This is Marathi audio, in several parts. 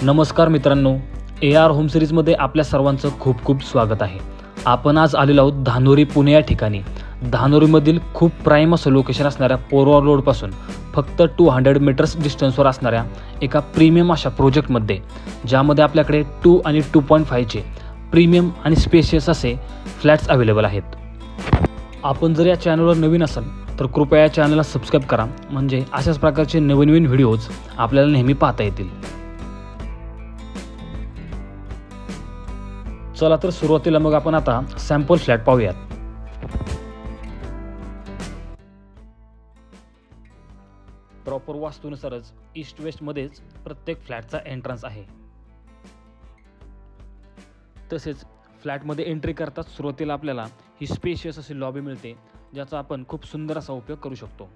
नमस्कार मित्रांनो, AR होम सिरीजमध्ये आपल्या सर्वांचं खूप खूप स्वागत आहे। आपण आज आलेलो आहोत धानोरी पुणे या ठिकाणी। धानोरीमधील खूप प्राईम असं लोकेशन असणाऱ्या पोरवा रोडपासून फक्त 200 मीटर्स डिस्टन्सवर असणाऱ्या एका प्रीमियम अशा प्रोजेक्टमध्ये, ज्यामध्ये आपल्याकडे 2 आणि 2.5चे प्रीमियम आणि स्पेशियस असे फ्लॅट्स अवेलेबल आहेत। आपण जर या चॅनलवर नवीन असाल तर कृपया या चॅनलला सबस्क्राईब करा, म्हणजे अशाच प्रकारचे नवीन व्हिडिओज आपल्याला नेहमी पाहता येतील। चला तर सुरुवातीला मग आपण आता सॅम्पल फ्लॅट पाहूयात। प्रॉपर वास्तूनुसारच ईस्ट वेस्ट मध्येच प्रत्येक फ्लॅटचा एंट्रन्स आहे। तसेच फ्लॅटमध्ये एंट्री करताच सुरुवातीला आपल्याला ही स्पेशियस अशी लॉबी मिळते, ज्याचा आपण खूप सुंदर असा उपयोग करू शकतो।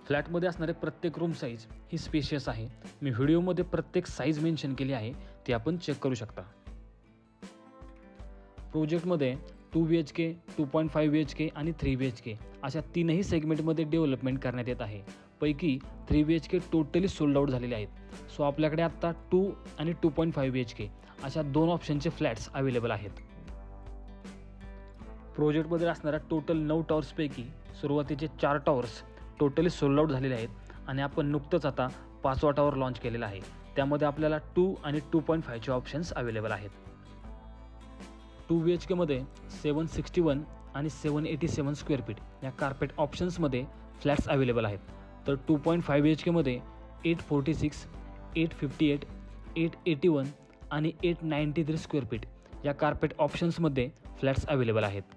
फ्लॅटमध्ये असणारे प्रत्येक रूम साईज ही स्पेशियस आहे। मी व्हिडिओमध्ये प्रत्येक साईज मेन्शन केली आहे, ती आपण चेक करू शकता। प्रोजेक्टमध्ये 2 BHK, 2.5 BHK आणि 3 BHK अशा तीनही सेगमेंटमध्ये डेव्हलपमेंट करण्यात येत आहे। पैकी 3 BHK टोटली सोल्ड आउट झालेले आहेत। सो आपल्याकडे आता 2 आणि 2.5 BHK अशा दोन ऑप्शनचे फ्लॅट्स अवेलेबल आहेत। प्रोजेक्टमध्ये असणाऱ्या टोटल 9 टॉवर्सपैकी सुरुवातीचे 4 टॉवर्स टोटली सोल्ड आउट झालेले आहेत आणि आपण नुकतंच आता 5वा टॉवर लॉन्च केलेला आहे। त्यामध्ये आपल्याला 2 आणि 2.5चे ऑप्शन्स अवेलेबल आहेत। 2 BHK मध्ये 761 आणि 787 स्क्वेअर फीट या कार्पेट ऑप्शन्समध्ये फ्लॅट्स अवेलेबल आहेत। तर 2.5 BHK मध्ये 846, 858, 881 आणि 893 स्क्वेअर फीट या कार्पेट ऑप्शन्समध्ये फ्लॅट्स अवेलेबल आहेत।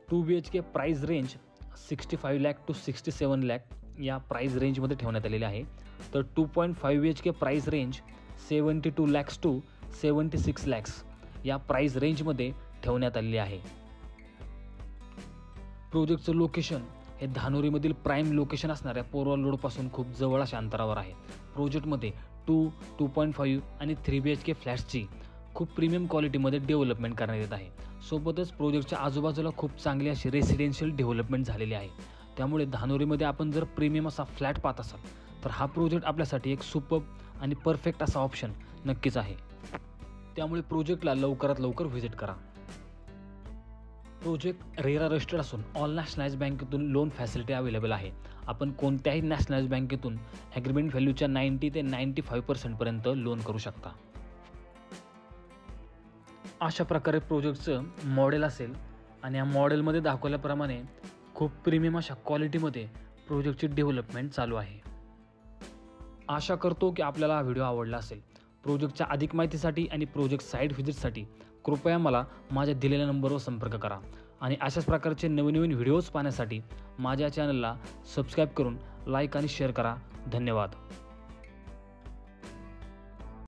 2 BHK price range 65 lakh to 67 lakh या प्राइस रेंजमध्ये ठेवण्यात आलेले आहे। तर 2.5 BHK price range 72 lakhs to 76 lakhs या प्राइस रेंजमध्ये ठेवण्यात आलेली आहे। प्रोजेक्टचं लोकेशन हे धानोरीमधील प्राईम लोकेशन असणाऱ्या पोरवा रोडपासून खूप जवळ अशा अंतरावर आहे। प्रोजेक्टमध्ये 2, 2.5 आणि 3 BHK फ्लॅट्सची खूप प्रीमियम क्वालिटीमध्ये डेव्हलपमेंट करण्यात येत आहे। सोबतच प्रोजेक्टच्या आजूबाजूला खूप चांगली अशी रेसिडेन्शियल डेव्हलपमेंट झालेली आहे। त्यामुळे धानोरीमध्ये आपण जर प्रीमियम असा फ्लॅट पाहत असाल तर हा प्रोजेक्ट आपल्यासाठी एक सुपर्ब आणि परफेक्ट असा ऑप्शन नक्कीच आहे। त्यामुळे प्रोजेक्टला लवकरात लवकर व्हिजिट करा। प्रोजेक्ट रेरा रजिस्टर्ड असून ऑल नॅशनलाइज बँकेतून लोन फॅसिलिटी अवेलेबल आहे। आपण कोणत्याही नॅशनलाइज बँकेतून ॲग्रीमेंट व्हॅल्यूच्या 90 ते 95% पर्यंत लोन करू शकता। अशा प्रकारे प्रोजेक्टचं मॉडेल असेल आणि या मॉडेलमध्ये दाखवल्याप्रमाणे खूप प्रीमियम अशा क्वालिटीमध्ये प्रोजेक्टची डेव्हलपमेंट चालू आहे। आशा करतो की आपल्याला हा व्हिडिओ आवडला असेल। प्रोजेक्टच्या अधिक माहितीसाठी आणि प्रोजेक्ट साईट व्हिजिटसाठी कृपया मला माझ्या दिलेल्या नंबरवर संपर्क करा आणि अशाच प्रकारचे नवीन व्हिडिओज पाहण्यासाठी माझ्या चॅनलला सबस्क्राईब करून लाईक आणि शेअर करा। धन्यवाद।